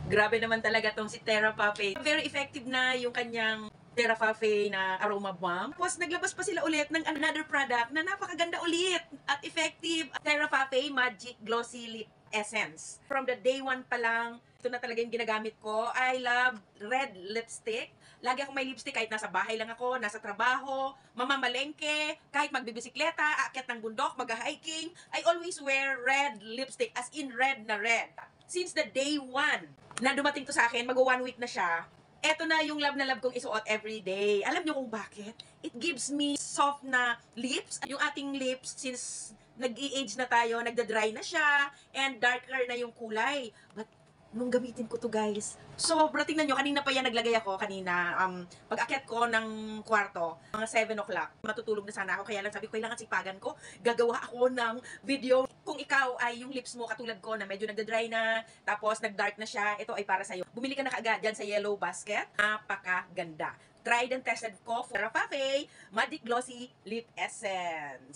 Grabe naman talaga tong si Terra Pape. Very effective na yung kanyang Terra Pape na aroma bomb. Tapos naglabas pa sila ulit ng another product na napakaganda ulit at effective. Terra Pape Magic Glossy Lip Essence. From the day one pa lang, ito na talaga yung ginagamit ko. I love red lipstick. Lagi akong may lipstick kahit nasa bahay lang ako, nasa trabaho, mamamalengke, kahit magbibisikleta, aakyat ng bundok, mag-hiking. I always wear red lipstick, as in red na red. Since the day one na dumating to sa akin, mag-1 week na siya, eto na yung love na love kong isuot every day. Alam niyo kung bakit? It gives me soft na lips. Yung ating lips, since nag-i-age na tayo, nagda-dry na siya, and darker na yung kulay. But nung gamitin ko to guys, sobra, tingnan nyo, kanina pa yan naglagay ako, kanina, pag akyat ko ng kwarto, mga 7 o'clock, matutulog na sana ako, kaya lang sabi ko, kailangan sipagan ko, gagawa ako ng video. Kung ikaw ay yung lips mo katulad ko na medyo nagda-dry na, tapos nag-dark na siya, ito ay para sa'yo. Bumili ka na kaagad dyan sa Yellow Basket, napakaganda. Tried and tested ko for Rafafe Magic Glossy Lip Essence.